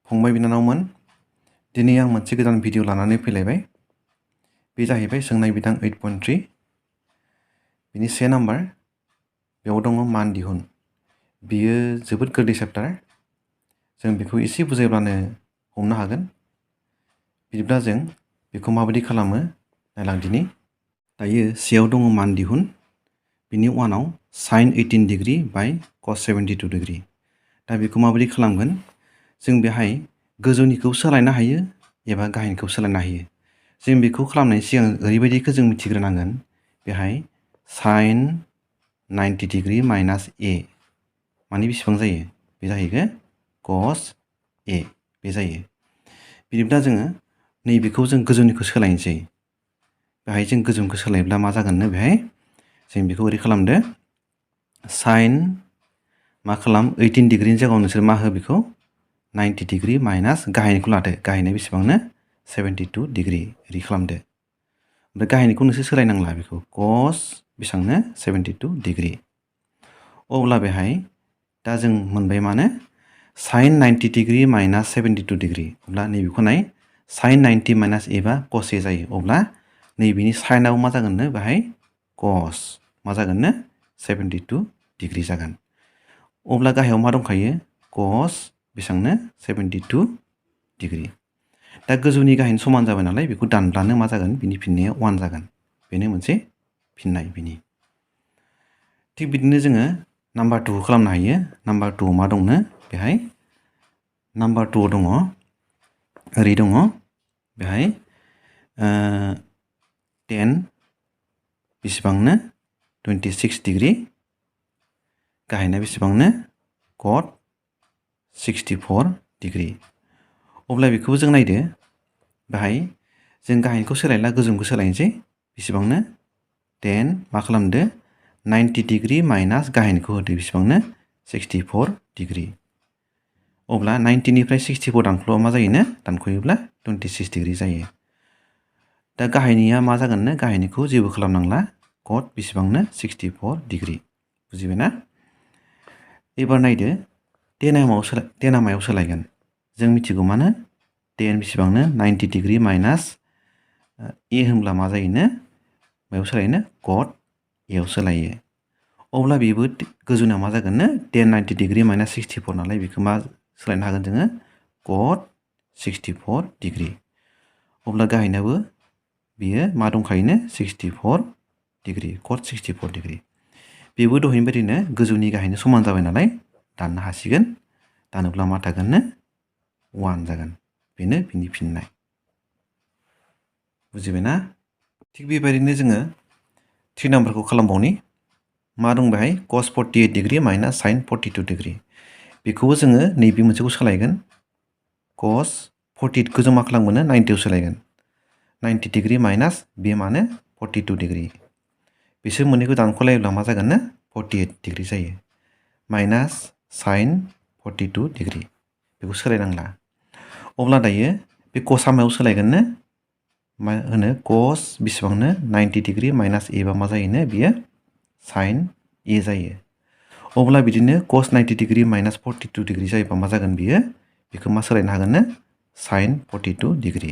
फंबाय बिनानावमोन, दिनै आं मोनसे गोदान भिडिअ लानानै फैलायबाय। बे जाहैबाय सोंनाय बिदां 8.3 बिनि 1 नाम्बार। बेयाव दङ मान दिहुन। बियो जोबोद गोरलै चेप्टार। जों बेखौ एसे बुजायब्लानो हमनो हागोन। बिदिब्ला जों बेखौ माबायदि खालामो नायलांदिनि। दायो सेयाव दङ मान दिहुन। बिनि 1आव sin 18 degree by cos 72 degree. दा बेखौ माबायदि खालामगोन? जों बेहाय गोजौनिखौ सोलायनो हायो एबा गाहायनिखौ सोलायनो हायो। जों बेखौ खालामनायनि सिगां ओरैबायदिखौ जों मिथिग्रोनांगोन। बेहाय sin 90 डिग्री माइनास a माने बेसेबां जायो? बे जाहैगोन cos a बे जायो। बिदिब्ला जोङो नैबेखौ जों गोजौनिखौ सोलायनोसै। बेहाय जों गोजौनिखौ सोलायोब्ला मा जागोननो? बेहाय जों बेखौ ओरै खालामदो। sin मा खालाम 18 डिग्रीनि जायगायाव नोंसोर मा हो बेखौ 90 डिग्री माइनास गाहायनिखौ लादो। गाहायना बेसेबांनो 72 डिग्री ओरै खालामदो। ओमफ्राय गाहायनिखौ नोंसोर सोलायनांला बेखौ cos बेसेबांनो 72 डिग्री। अब्ला बेहाय दा जों मोनबाय मानो sin 90 डिग्री माइनास 72 डिग्री। अब्ला नैबेखौ नाय sin 90 माइनास a बा cos a जायो। अब्ला नैबेनि साइनाव मा जागोननो? बेहाय cos मा जागोननो? 72 डिग्री जागोन। अब्ला गाहायाव मा दंखायो? cos बेसेबांनो 72 degree. दा गोजौनि गाहायनि समान जाबाय नालाय बेखौ दानब्लानो मा जागोन? बिनि फिननाया 1 जागोन। बेनो मोनसे फिननाय बिनि। थिग बिदिनो जोङो नाम्बार 2 खौ खालामनो हायो। नाम्बार 2 मा दंनो? बेहाय नाम्बार 2 दङ ओरै दङ बेहाय 10 बेसेबांनो 26 डिग्री गाहायना बेसेबांनो cot 64 डिग्री। अब्ला बेखौबो जों नायदो। बेहाय जों गाहायनिखौ सोलायला गोजौनिखौ सोलायनोसै। बेसेबांनो 10 मा खालामदो 90 डिग्री माइनास गाहायनिखौ होदो बेसेबांनो 64 डिग्री। अब्ला 90 निफ्राय 64 दानख्ल'आ मा जायोनो? दानख'योब्ला 26 डिग्री जायो। दा गाहायनिया मा जागोननो? गाहायनिखौ जेबो खालामनांला cot बेसेबांनो 64 डिग्री। बुजिबायना? एबार नायदो 10 मायाव सोलायगोन? जों मिथिगौ मानो 10 बेसेबांनो 90 डिग्री माइनास a होनब्ला मा जायोनो? मायाव सोलायोनो? cot a आव सोलायो। अब्ला बेबो गोजौना मा जागोननो? 10 90 डिग्री माइनास 64 नालाय बेखौ मा सोलायनो हागोन जोङो? cot 64 degree. अब्ला गाहायनाबो बियो मा दंखायोनो? 64 डिग्री cot 64 डिग्री। बेबो दहायनि बायदिनो गोजौनि गाहायनि समान जाबाय नालाय दाननो हासिगोन। दानोब्ला मा थागोननो? 1 जागोन। बेनो बिनि फिननाय। बुजिबायना? थिग बेबायदिनो जोङो 3 नाम्बारखौ खालामबावनि। मा दं बेहाय? cos 48 degree minus sin 42 degree. बेखौबो जोङो नैबे मोनसेखौ सोलायगोन। cos 48 खौ जों मा खालामगोन? 90 आव सोलायगोन। 90 डिग्री माइनास बे मानो 42 डिग्री। बिसोर मोननैखौ दानख'लायोब्ला मा जागोननो? 48 डिग्री जायो। Minus sin 42 degree. बेखौ सोलायनांला। अब्ला दायो बे cosआ मायाव सोलायगोननो? मा होनो? cos बेसेबांनो 90 डिग्री माइनास a बा मा जायोनो? बियो sin a जायो। अब्ला बिदिनो cos 90 डिग्री माइनास 42 डिग्री जायोबा मा जागोन बियो? बेखौ मा सोलायनो हागोननो? sin 42 डिग्री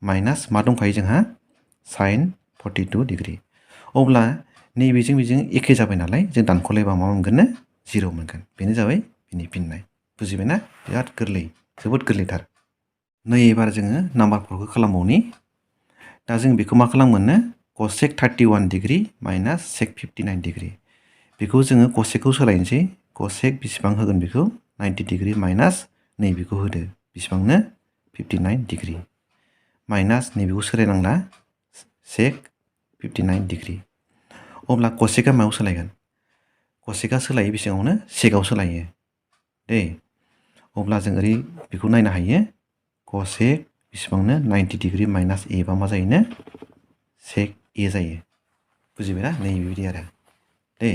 माइनास मा दंखायो जोंहा? sin 42 degree. अब्ला नैबेजों बेजों एखे जाबाय नालाय जों दानख'लायबा मा मोनगोननो? 0 मोनगोन। बेनो जाबाय बिनि फिननाय। बुजिबायना? बिराद गोरलै, जोबोद गोरलैथार। नै एबार जोङो नाम्बार 4 खौ खालामबावनि। दा जों बेखौ मा खालामगोननो? cosec 31 degree minus sec 59 degree. बेखौ जोङो cosecखौ सोलायनोसै। cosec बेसेबां होगोन बेखौ? 90 डिग्री माइनास नैबेखौ होदो बेसेबांनो? 59 डिग्री माइनास नैबेखौ सोलायनांला sec 59 डिग्री। अब्ला cosecआ मायाव सोलायगोन? cosecआ सोलायो बेसेबाङावनो? secआव सोलायो दे। अब्ला जों ओरै बेखौ नायनो हायो। cosec बेसेबांनो 90 डिग्री माइनास a बा मा जायोनो? sec a जायो। बुजिबायना? नैबेबायदि आरो दे।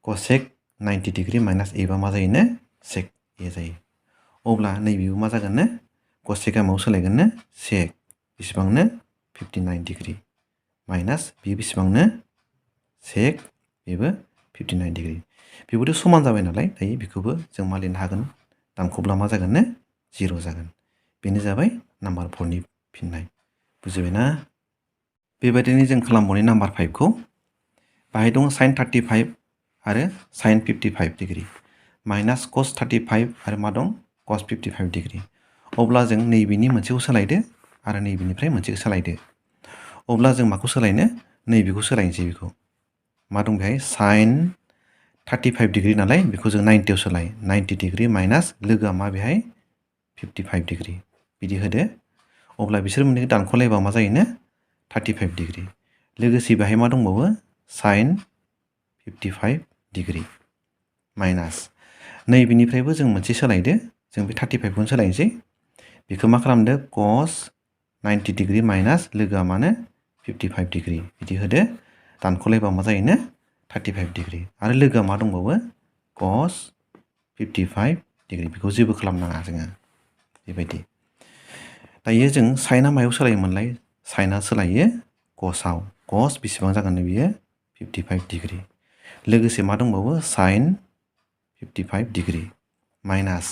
cosec 90 डिग्री माइनास a बा मा जायोनो? sec a जायो। अब्ला नैबेबो मा जागोननो? cosecआ मायाव सोलायगोननो? sec बेसेबांनो 59 डिग्री माइनास बे बेसेबांनो? sec बेबो 59 डिग्री। बेबोथ' समान जाबाय नालाय दायो बेखौबो जों मा लिरनो हागोन? दानख'ब्ला मा जागोननो? 0 जागोन। बेनो जाबाय नाम्बार 4नि फिननाय। बुजिबायना? बेबायदिनो जों खालामबावनि नाम्बार 5 खौ। बाहाय दं sin 35 आरो sin 55 डिग्री माइनास cos 35 आरो मा दं cos 55 डिग्री। अब्ला जों नैबेनि मोनसेखौ सोलायदो आरो नैबेनिफ्राय मोनसेखौ सोलायदो। अब्ला जों माखौ सोलायनो? नैबेखौ सोलायनोसै बेखौ। मा दं बेहाय sin 35 डिग्री नालाय बेखौ जों 90 आव सोलाय। 90 डिग्री माइनास लोगोआ मा बेहाय 55 डिग्री बिदि होदो। अब्ला बिसोर मोननैखौ दानख'लायबा मा जायोनो 35 डिग्री। लोगोसे बेहाय मा दंबावो sin 55 डिग्री माइनास नैबेनिफ्रायबो जों मोनसे सोलायदो। जों बे 35 खौनो सोलायनोसै। बेखौ मा खालामदो cos 90 डिग्री माइनास लोगोआ मानो 55 डिग्री बिदि होदो। दानख'लायबा मा जायोनो 35 डिग्री आरो लोगोआ मा दंबावो cos 55 डिग्री बेखौ जेबो खालामनाङा जोङो बेबायदि। दायो जों साइनआ मायाव सोलायोमोनलाय? साइनआ सोलायो cosआव। cos बेसेबां जागोन बियो 55 डिग्री। लोगोसे मा दंबावो sin 55 डिग्री माइनास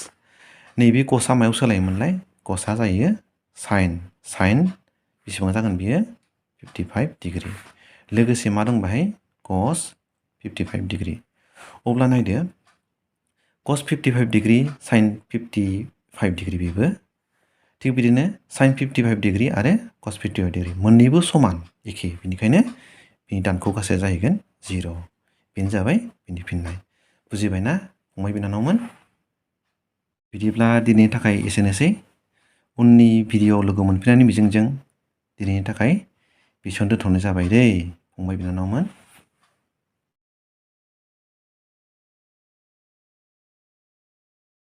नैबे cosआ मायाव सोलायोमोनलाय? cosआ जायो sin बेसेबां जागोन बियो 55 डिग्री। लोगोसे मा दं बाहाय cos 55 डिग्री। अब्ला नायदो cos 55 डिग्री sin 55 डिग्री बेबो थिग बिदिनो sin 55 डिग्री आरो cos 55 डिग्री मोननैबो समान एखे। बेनिखायनो बिनि दानखौ गासैया जाहैगोन 0। बेनो जाबाय बिनि फिननाय। बुजिबायना फंबाय बिनानावमोन? बिदिब्ला दिनैनि थाखाय एसेनोसै। उननि भिडिअ'आव लोगो मोनफिननायनि मिजिंजों दिनैनि थाखाय बेसेयावनो दोनथ'नाय जाबाय दै फंबाय बिनानावमोन।